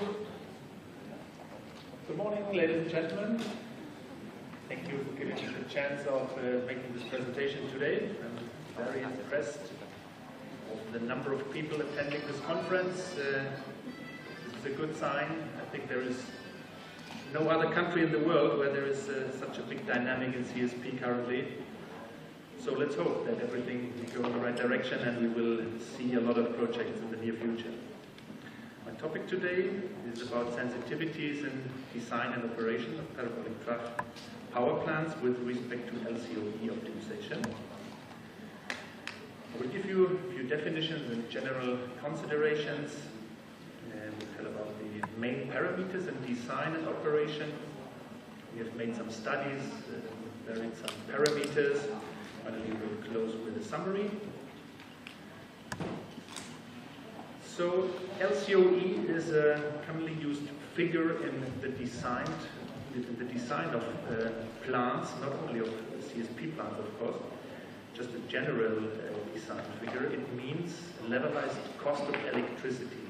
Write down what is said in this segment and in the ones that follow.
Good morning, ladies and gentlemen. Thank you for giving me the chance of making this presentation today. I'm very impressed of the number of people attending this conference. This is a good sign. I think there is no other country in the world where there is such a big dynamic in CSP currently. So let's hope that everything will go in the right direction and we will see a lot of projects in the near future. My topic today is about sensitivities in design and operation of parabolic trough power plants with respect to LCOE optimization. I will give you a few definitions and general considerations. We'll tell about the main parameters in design and operation. We have made some studies, varied some parameters. Finally, we'll close with a summary. So LCOE is a commonly used figure in the design of plants, not only of CSP plants, of course, just a general design figure. It means levelized cost of electricity.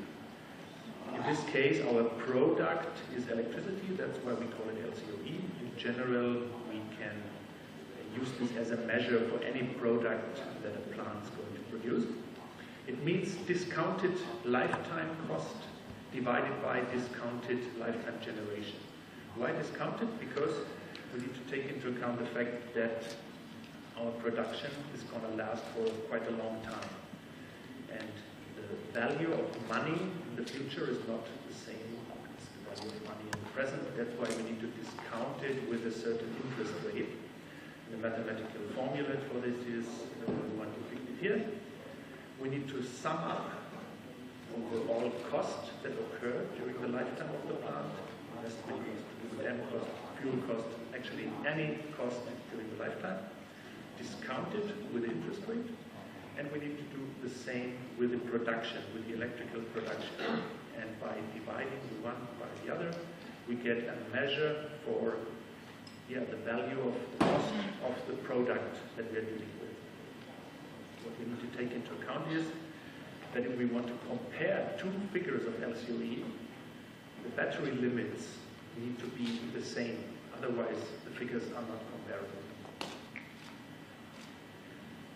In this case, our product is electricity, that's why we call it LCOE. In general, we can use this as a measure for any product that a plant is going to produce. It means discounted lifetime cost divided by discounted lifetime generation. Why discounted? Because we need to take into account the fact that our production is going to last for quite a long time. And the value of money in the future is not the same as the value of money in the present. That's why we need to discount it with a certain interest rate. The mathematical formula for this is the one depicted here. We need to sum up overall cost that occur during the lifetime of the plant, investment cost, dividend cost, fuel cost, actually any cost during the lifetime, discount it with the interest rate, and we need to do the same with the production, with the electrical production. And by dividing the one by the other, we get a measure for the value of the cost of the product that we're dealing with. What we need to take into account is that if we want to compare two figures of LCOE, the battery limits need to be the same. Otherwise, the figures are not comparable.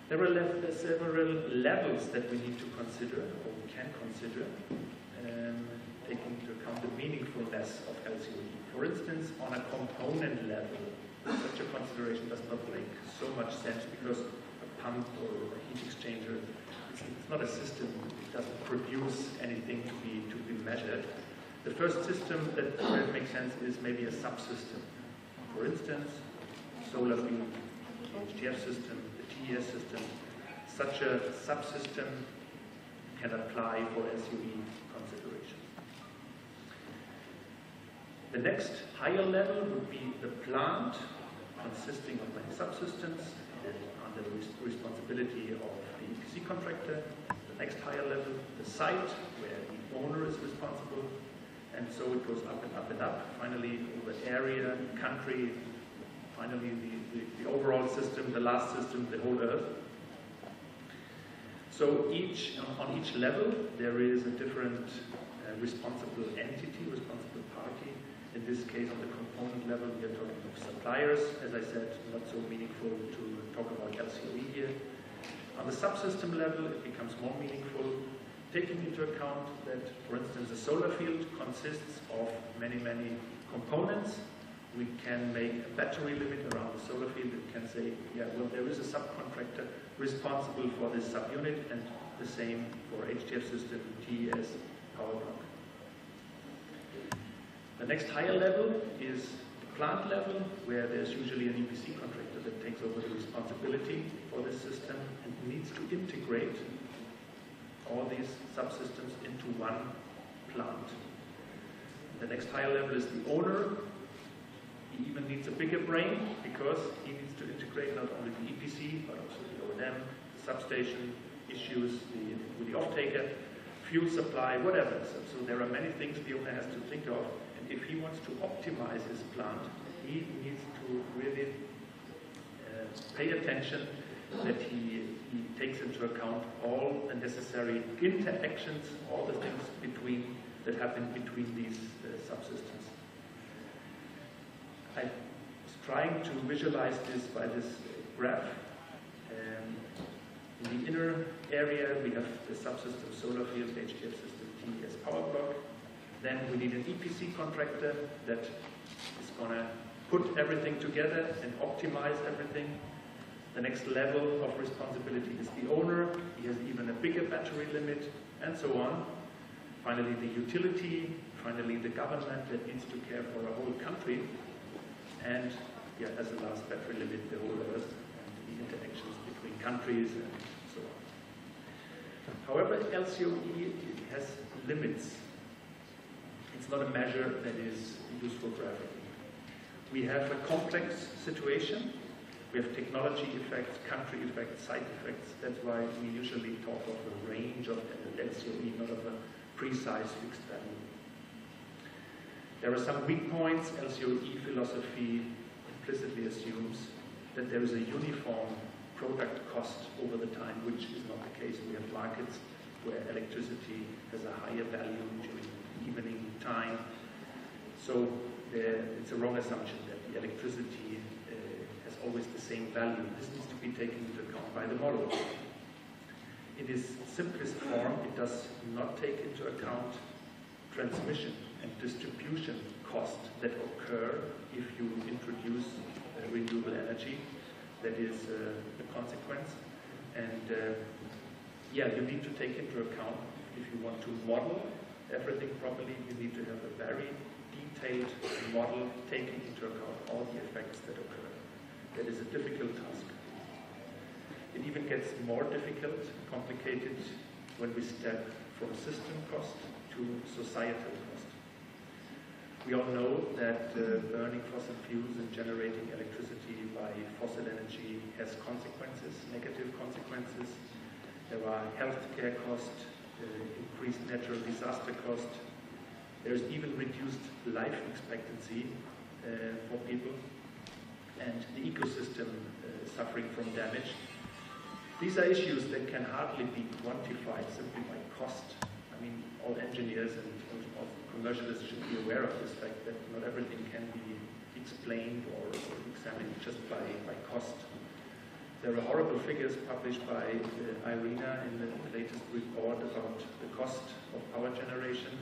There are several levels that we need to consider, or we can consider, taking into account the meaningfulness of LCOE. For instance, on a component level, such a consideration does not make so much sense because a pump or a heat exchanger, it's not a system, it doesn't produce anything to be measured. The first system that makes sense is maybe a subsystem. For instance, solar field, the HDF system, the TES system. Such a subsystem can apply for LCOE considerations. The next higher level would be the plant, consisting of many subsystems and under the responsibility of the EPC contractor. The next higher level, the site, where the owner is responsible, and so it goes up and up and up. Finally, over area, country, finally the overall system, the last system, the whole Earth. So on each level, there is a different responsible entity, responsible party. In this case, on the component level, we are talking of suppliers. As I said, not so meaningful to talk about LCOE here. On the subsystem level, it becomes more meaningful, taking into account that, for instance, a solar field consists of many, many components. We can make a battery limit around the solar field. We can say, yeah, well, there is a subcontractor responsible for this subunit, and the same for HDF system, TES, power block. The next higher level is the plant level, where there's usually an EPC contractor that takes over the responsibility for this system and needs to integrate all these subsystems into one plant. The next higher level is the owner. He even needs a bigger brain because he needs to integrate not only the EPC, but also the O&M, the substation issues, with the off-taker, fuel supply, whatever. So there are many things the owner has to think of. And if he wants to optimize his plant, he needs to really pay attention that he takes into account all the necessary interactions, all the things between that happen between these subsystems. I was trying to visualize this by this graph. In the inner area, we have the subsystem solar field, HDF system T as power block. Then we need an EPC contractor that is going to put everything together and optimize everything. The next level of responsibility is the owner. He has even a bigger battery limit, and so on. Finally, the utility. Finally, the government that needs to care for a whole country. And, yeah, as a last battery limit, the whole Earth and the interactions between countries and so on. However, LCOE has limits. It's not a measure that is useful for everything. We have a complex situation. We have technology effects, country effects, site effects. That's why we usually talk of a range of LCOE, not of a precise fixed value. There are some weak points. LCOE philosophy implicitly assumes that there is a uniform product cost over the time, which is not the case. We have markets where electricity has a higher value during evening time. So it's a wrong assumption that the electricity has always the same value. This needs to be taken into account by the model. In its simplest form, it does not take into account transmission and distribution costs that occur if you introduce renewable energy. That is a consequence. And yeah, you need to take into account, if you want to model everything properly, you need to have a very detailed model taking into account all the effects that occur. That is a difficult task. It even gets more difficult, complicated, when we step from system cost to societal cost. We all know that burning fossil fuels and generating electricity by fossil energy has consequences, negative consequences. There are healthcare costs, increased natural disaster cost. There's even reduced life expectancy for people, and the ecosystem suffering from damage. These are issues that can hardly be quantified simply by cost. I mean, all engineers and all commercialists should be aware of this fact that not everything can be explained or examined just by cost. There are horrible figures published by IRENA in the latest report about the cost of power generation.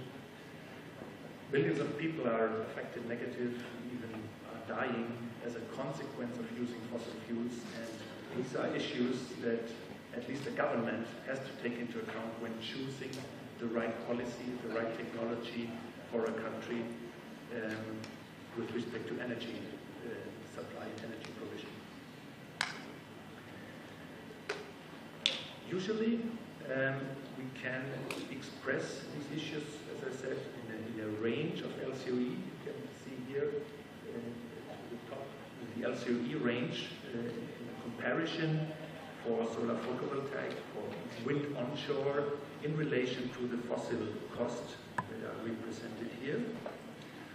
Millions of people are affected negative, even are dying as a consequence of using fossil fuels, and these are issues that at least the government has to take into account when choosing the right policy, the right technology for a country with respect to energy supply and energy provision. Usually, we can express these issues, as I said, in a range of LCOE. You can see here at the top the LCOE range in a comparison for solar photovoltaic, for wind onshore, in relation to the fossil cost that are represented here.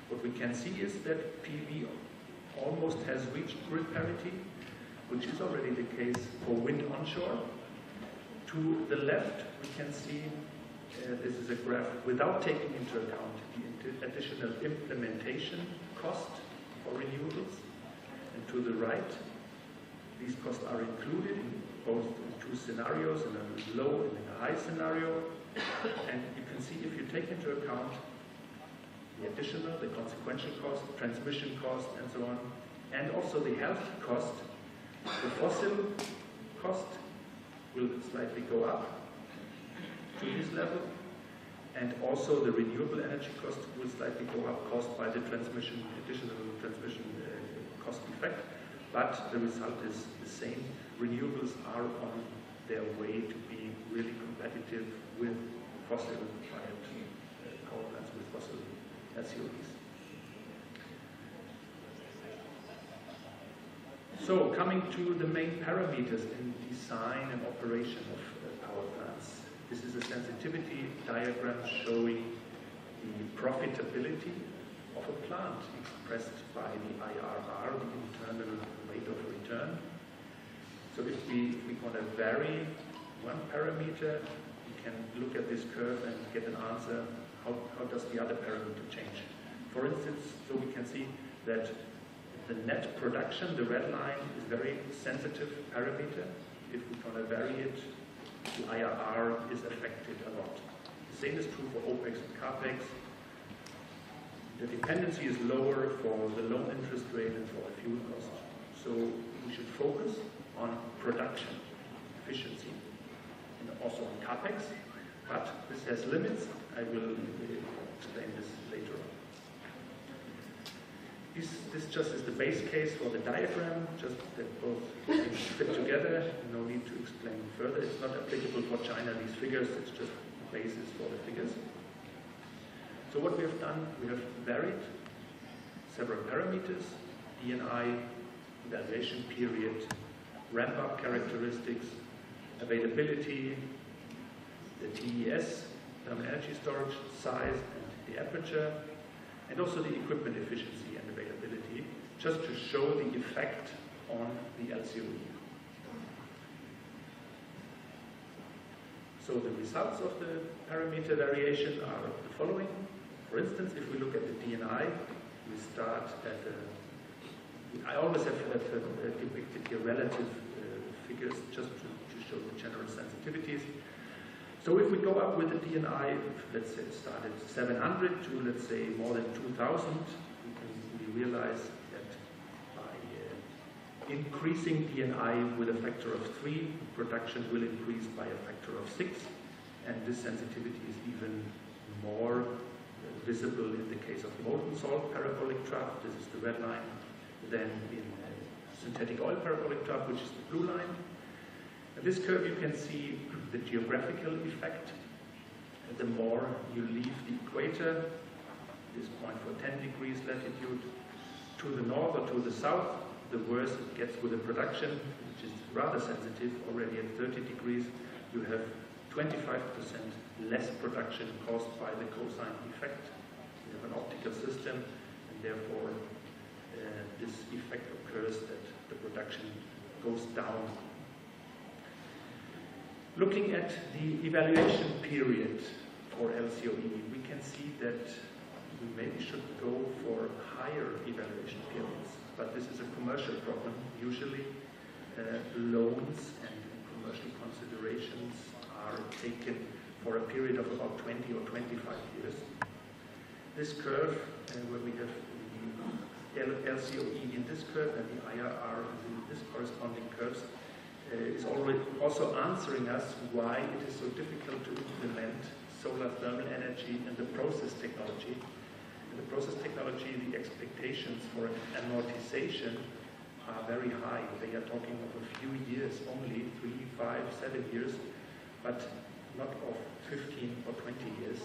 What we can see is that PV almost has reached grid parity, which is already the case for wind onshore. To the left, we can see this is a graph without taking into account the additional implementation cost for renewables. And to the right, these costs are included in both two scenarios, in a low and in a high scenario. And you can see if you take into account the additional, the consequential cost, transmission cost, and so on, and also the health cost, the fossil cost will slightly go up to this level, and also the renewable energy cost will slightly go up, caused by the transmission, additional transmission cost effect, but the result is the same. Renewables are on their way to be really competitive with fossil-fired power plants, with fossil LCOEs. So, coming to the main parameters in design and operation of power plants. This is a sensitivity diagram showing the profitability of a plant expressed by the IRR, the internal rate of return. So if we want to vary one parameter, we can look at this curve and get an answer how does the other parameter change? For instance, so we can see that the net production, the red line, is very sensitive parameter. If we're going to vary it, the IRR is affected a lot. The same is true for OPEX and CAPEX. The dependency is lower for the low interest rate and for the fuel cost. So we should focus on production efficiency and also on CAPEX, but this has limits. I will explain this later on. This just is the base case for the diagram, just that both things fit together. No need to explain further. It's not applicable for China, these figures. It's just the basis for the figures. So what we have done, we have varied several parameters, DNI, evaluation period, ramp-up characteristics, availability, the TES, thermal energy storage, size, and the aperture, and also the equipment efficiency and availability, just to show the effect on the LCOE. So the results of the parameter variation are the following. For instance, if we look at the DNI, we start at I always have depicted here relative figures just to show the general sensitivities. So if we go up with the DNI, let's say start at 700 to, let's say, more than 2,000, we realize that by increasing DNI with a factor of 3, production will increase by a factor of 6, and this sensitivity is even more visible in the case of molten salt parabolic trough, this is the red line, than in synthetic oil parabolic trough, which is the blue line. In this curve you can see the geographical effect. The more you leave the equator, this point for 10 degrees latitude, to the north or to the south, the worse it gets with the production, which is rather sensitive. Already at 30 degrees, you have 25% less production caused by the cosine effect. You have an optical system, and therefore this effect occurs that the production goes down. Looking at the evaluation period for LCOE, we can see that we maybe should go for higher evaluation periods, but this is a commercial problem. Usually loans and commercial considerations are taken for a period of about 20 or 25 years. This curve, where we have the LCOE in this curve and the IRR in this corresponding curves, is already also answering us why it is so difficult to implement solar thermal energy in the process technology. In the process technology, the expectations for amortization are very high. They are talking of a few years only, 3, 5, 7 years, but not of 15 or 20 years.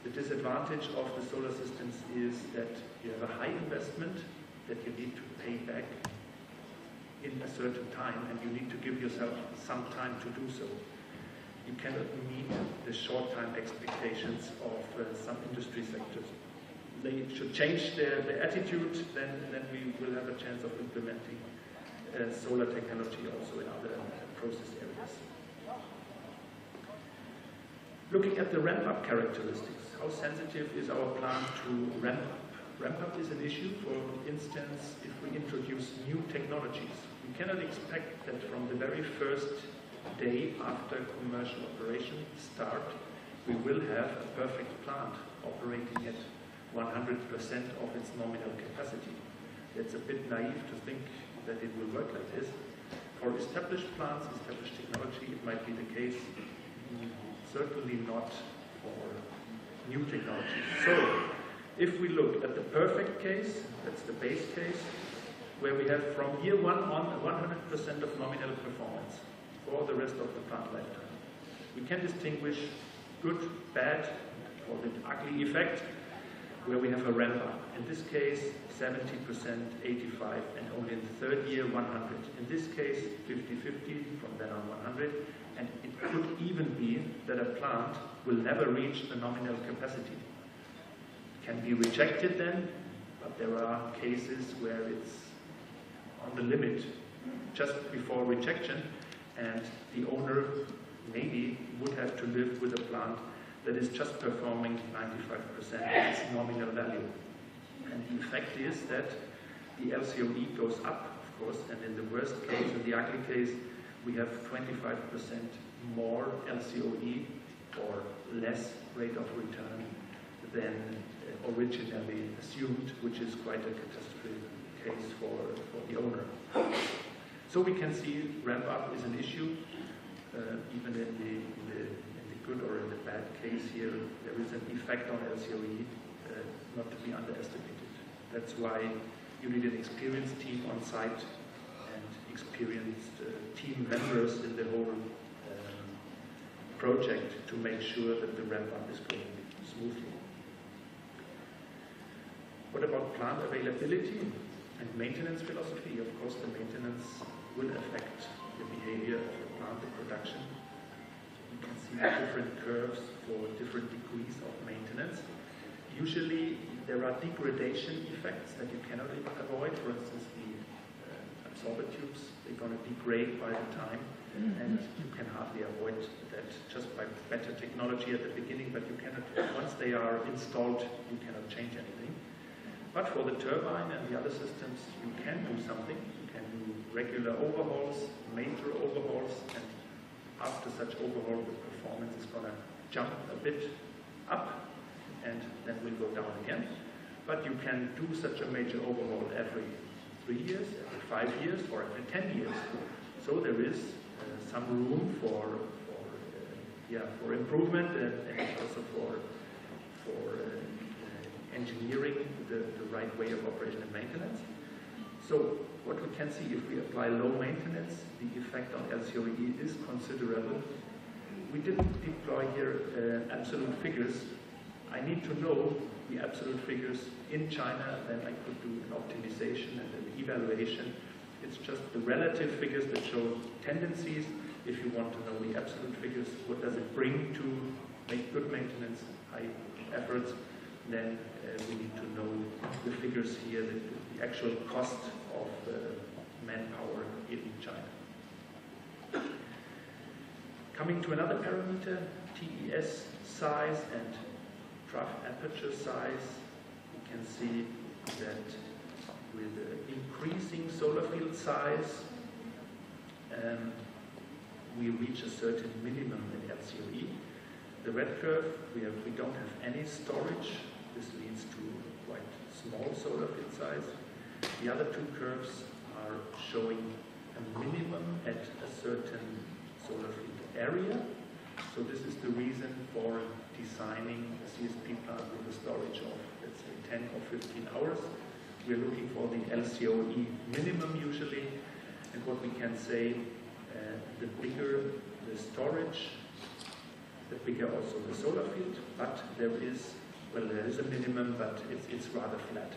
The disadvantage of the solar systems is that you have a high investment that you need to pay back in a certain time, and you need to give yourself some time to do so. You cannot meet the short-time expectations of some industry sectors. They should change their attitude, then we will have a chance of implementing solar technology also in other process areas. Looking at the ramp-up characteristics, how sensitive is our plant to ramp-up? Ramp-up is an issue, for instance, if we introduce new technologies. We cannot expect that from the very first day after commercial operation start, we will have a perfect plant operating at 100% of its nominal capacity. It's a bit naive to think that it will work like this. For established plants, established technology, it might be the case, certainly not for new technology. So, if we look at the perfect case, that's the base case, where we have from year 1 on 100% of nominal performance for the rest of the plant lifetime. We can distinguish good, bad, or the ugly effect, where we have a ramp up. In this case, 70%, 85%, and only in the third year, 100%. In this case, 50-50, from then on 100%. And it could even be that a plant will never reach the nominal capacity. It can be rejected then, but there are cases where it's on the limit just before rejection, and the owner maybe would have to live with a plant that is just performing 95% of its nominal value. And the effect is that the LCOE goes up, of course, and in the worst case, in the ugly case, we have 25% more LCOE or less rate of return than originally assumed, which is quite a catastrophic case for the owner. So we can see ramp up is an issue, even in the good or in the bad case here. There is an effect on LCOE, not to be underestimated. That's why you need an experienced team on site and experienced team members in the whole project to make sure that the ramp up is going smoothly. What about plant availability and maintenance philosophy? Of course, the maintenance will affect the behavior of the plant, the production. You can see different curves for different degrees of maintenance. Usually, there are degradation effects that you cannot avoid. For instance, the absorber tubes, they're going to degrade by the time, and you can hardly avoid that just by better technology at the beginning, but you cannot, once they are installed, you cannot change anything. But for the turbine and the other systems, you can do something. You can do regular overhauls, major overhauls, and after such overhaul, the performance is going to jump a bit up, and then will go down again. But you can do such a major overhaul every 3 years, every 5 years, or every 10 years. So there is some room for improvement and also for engineering the right way of operation and maintenance. So what we can see, if we apply low maintenance, the effect on LCOE is considerable. We didn't deploy here absolute figures. I need to know the absolute figures in China, then I could do an optimization and an evaluation. It's just the relative figures that show tendencies. If you want to know the absolute figures, what does it bring to make good maintenance, high efforts, then we need to know the figures here, the actual cost of manpower in China. Coming to another parameter, TES size and trough aperture size, you can see that with increasing solar field size, we reach a certain minimum in LCOE. The red curve, we don't have any storage. This leads to quite small solar field size. The other two curves are showing a minimum at a certain solar field area. So this is the reason for designing a CSP plant with a storage of, let's say, 10 or 15 hours. We're looking for the LCOE minimum usually, and what we can say, the bigger the storage, the bigger also the solar field, but there is a minimum, but it's rather flat.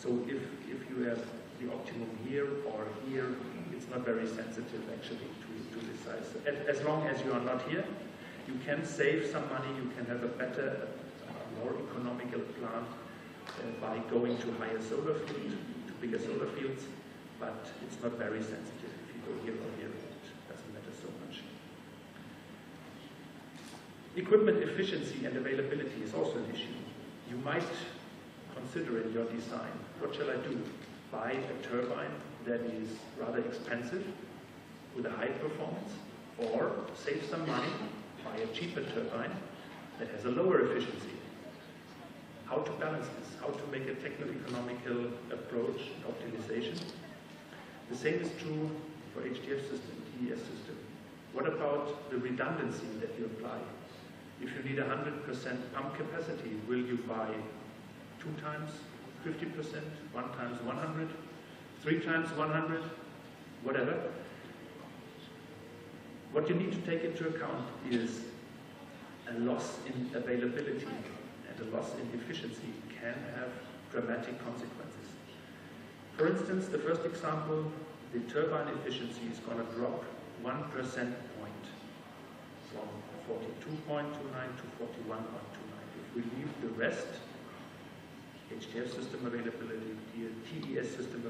So if you have the optimum here or here, it's not very sensitive actually to the size. As long as you are not here, you can save some money, you can have a better, more economical plant by going to higher solar field, to bigger solar fields, but it's not very sensitive. If you go here or here, it doesn't matter so much. Equipment efficiency and availability is also an issue. You might consider in your design, what shall I do? Buy a turbine that is rather expensive with a high performance, or save some money, buy a cheaper turbine that has a lower efficiency. How to balance this? How to make a techno-economical approach and optimization? The same is true for HDF system, TES system. What about the redundancy that you apply? If you need 100% pump capacity, will you buy 2 times 50%, 1 times 100, 3 times 100, whatever? What you need to take into account is a loss in availability and a loss in efficiency can have dramatic consequences. For instance, the first example, the turbine efficiency is going to drop 1 percentage point from 42.29 to 41.29. If we leave the rest, HDF system availability, TES system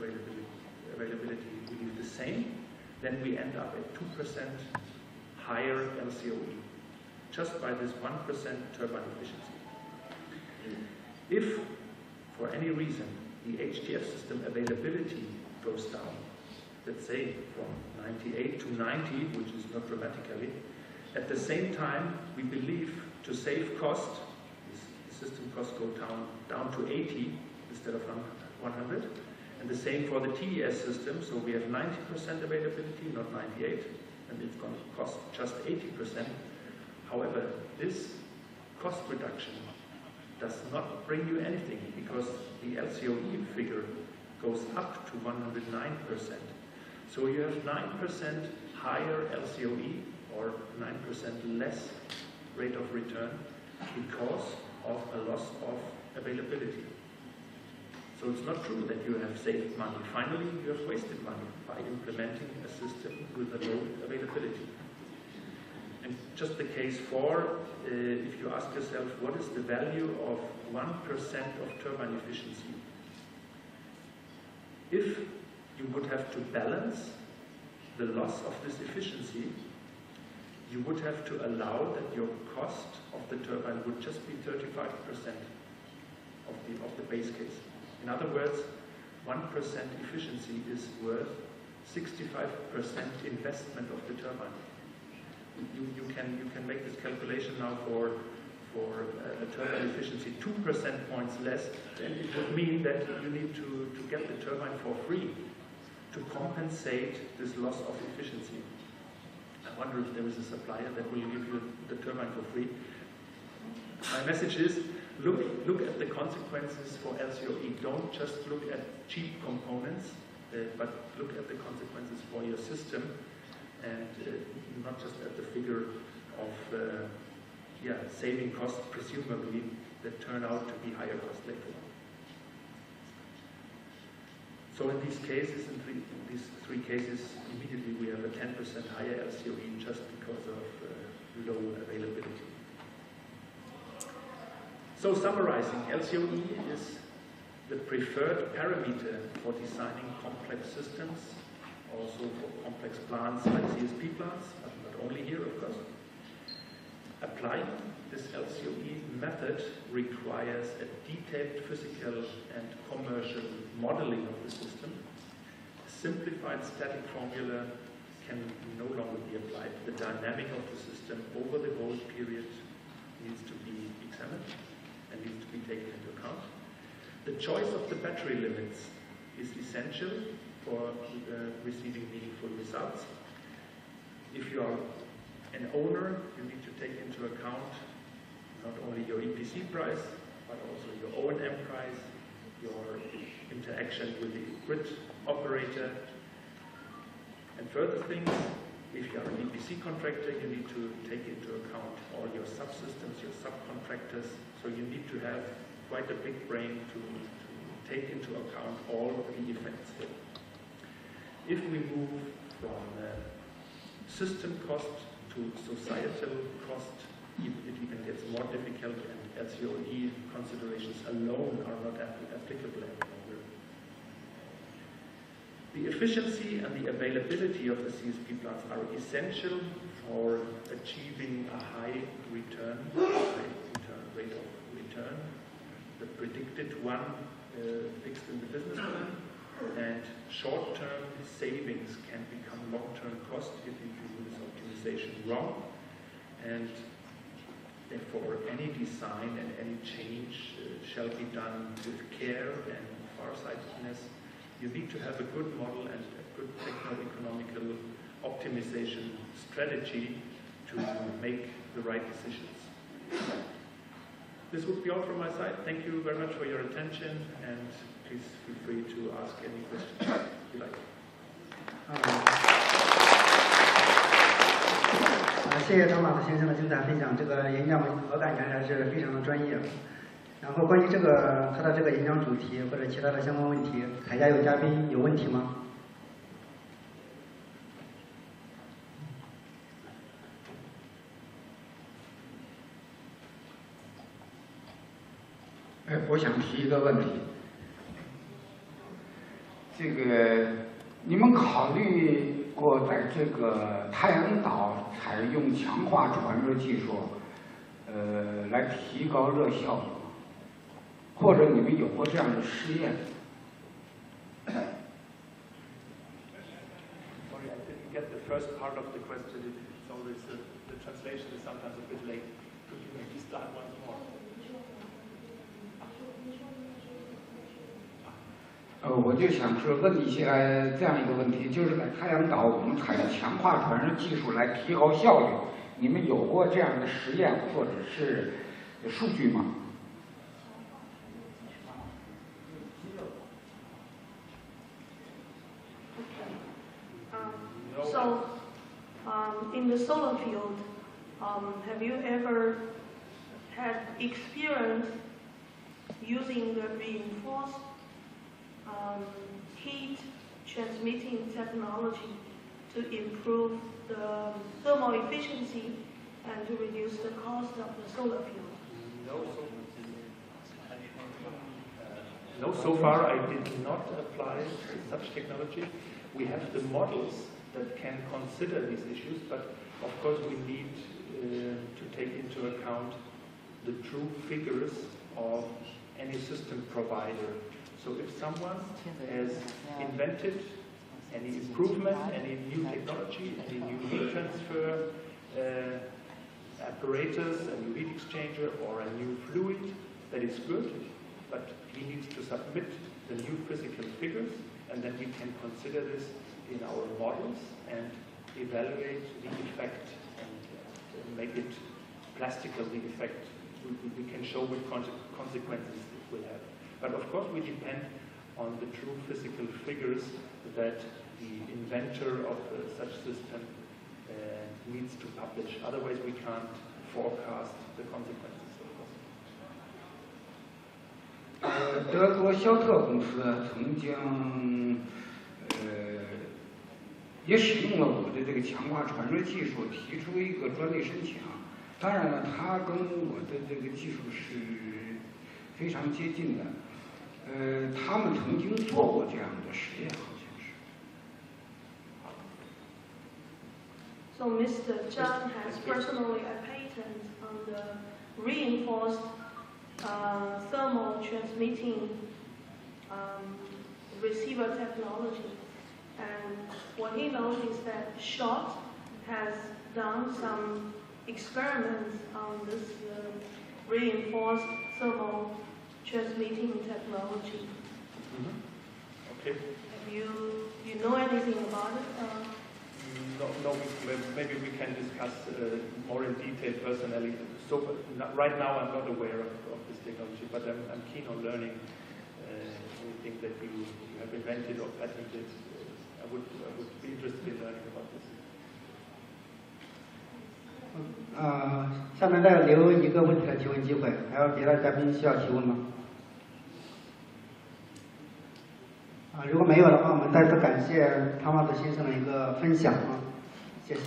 availability, we leave the same, then we end up at 2% higher LCOE. just by this 1% turbine efficiency. If, for any reason, the HTF system availability goes down, let's say from 98 to 90, which is not dramatically, at the same time, we believe to save cost, the system costs go down to 80 instead of 100, and the same for the TES system, so we have 90% availability, not 98, and it's going to cost just 80%. However, this cost reduction does not bring you anything because the LCOE figure goes up to 109%. So you have 9% higher LCOE or 9% less rate of return because of a loss of availability. So it's not true that you have saved money. Finally, you have wasted money by implementing a system with a low availability. And just the case 4, if you ask yourself, what is the value of 1% of turbine efficiency? If you would have to balance the loss of this efficiency, you would have to allow that your cost of the turbine would just be 35% of the base case. In other words, 1% efficiency is worth 65% investment of the turbine. You can make this calculation now for a turbine efficiency 2% points less, then it would mean that you need to get the turbine for free to compensate this loss of efficiency. I wonder if there is a supplier that will give you the turbine for free. My message is, look at the consequences for LCOE. Don't just look at cheap components, but look at the consequences for your system, and not just at the figure of saving costs, presumably, that turn out to be higher cost later on. So in these cases, in these three cases, immediately we have a 10% higher LCOE just because of low availability. So summarizing, LCOE is the preferred parameter for designing complex systems, also for complex plants like CSP plants, but not only here, of course. Applying this LCOE method requires a detailed physical and commercial modeling of the system. A simplified static formula can no longer be applied. The dynamic of the system over the whole period needs to be examined and needs to be taken into account. The choice of the battery limits is essential for receiving meaningful results. If you are an owner, you need to take into account not only your EPC price, but also your O&M price, your interaction with the grid operator, and further things. If you are an EPC contractor, you need to take into account all your subsystems, your subcontractors, so you need to have quite a big brain to take into account all of the effects here. If we move from system cost to societal cost, it even gets more difficult, and LCOE considerations alone are not applicable any longer. The efficiency and the availability of the CSP plants are essential for achieving a high return, rate of return, the predicted one fixed in the business plan, and short-term savings can become long-term cost if you do this optimization wrong. And therefore, any design and any change shall be done with care and farsightedness. You need to have a good model and a good techno-economical optimization strategy to make the right decisions. This would be all from my side. Thank you very much for your attention, and please feel free to ask any questions you like. 谢谢张老师先生的精彩分享，这个演讲我感觉还是非常的专业。然后关于他的这个演讲主题或者其他的相关问题，台下有嘉宾有问题吗？我想提一个问题，这个你们考虑过在这个太阳岛采用强化传热技术来提高热效率吗？或者你们有过这样的试验？ Sorry, I didn't get the first part of the question. It's always the translation is sometimes a bit late. Could you maybe start once more? 我就想是问一些这样一个问题，就是在太阳岛我们采用强化传输技术来提高效率，你们有过这样的实验或者是数据吗？ In the solar field, have you ever had experience using the reinforced heat transmitting technology to improve the thermal efficiency and to reduce the cost of the solar field? No, so far I did not apply such technology. We have the models that can consider these issues, but of course we need to take into account the true figures of any system provider. So if someone has invented any improvement, any new technology, any new heat transfer apparatus, a new heat exchanger, or a new fluid, that is good, but he needs to submit the new physical figures, and then we can consider this in our models and evaluate the effect and make it plastical, the effect. We can show what consequences it will have. But of course we depend on the true physical figures that the inventor of such system needs to publish. Otherwise we can't forecast the consequences, of course. 德国肖特公司曾经也使用了我的这个强化传输技术，提出一个专利申请。当然了，它跟我的这个技术是非常接近的。他们曾经做过这样的实验，好像是。 So Mr. Zhang has personally a patent on the reinforced thermal transmitting receiver technology. And what he knows is that Schott has done some experiments on this reinforced thermal transmitting technology. Okay. Have you know anything about it? No, maybe we can discuss more in detail personally. So right now I'm not aware of this technology, but I'm keen on learning anything that you have invented or patented. I would be interested in learning about this. 下面再留一个问题的提问机会，还有别的嘉宾需要提问吗？如果没有的话，我们再次感谢汤马斯先生的一个分享谢谢。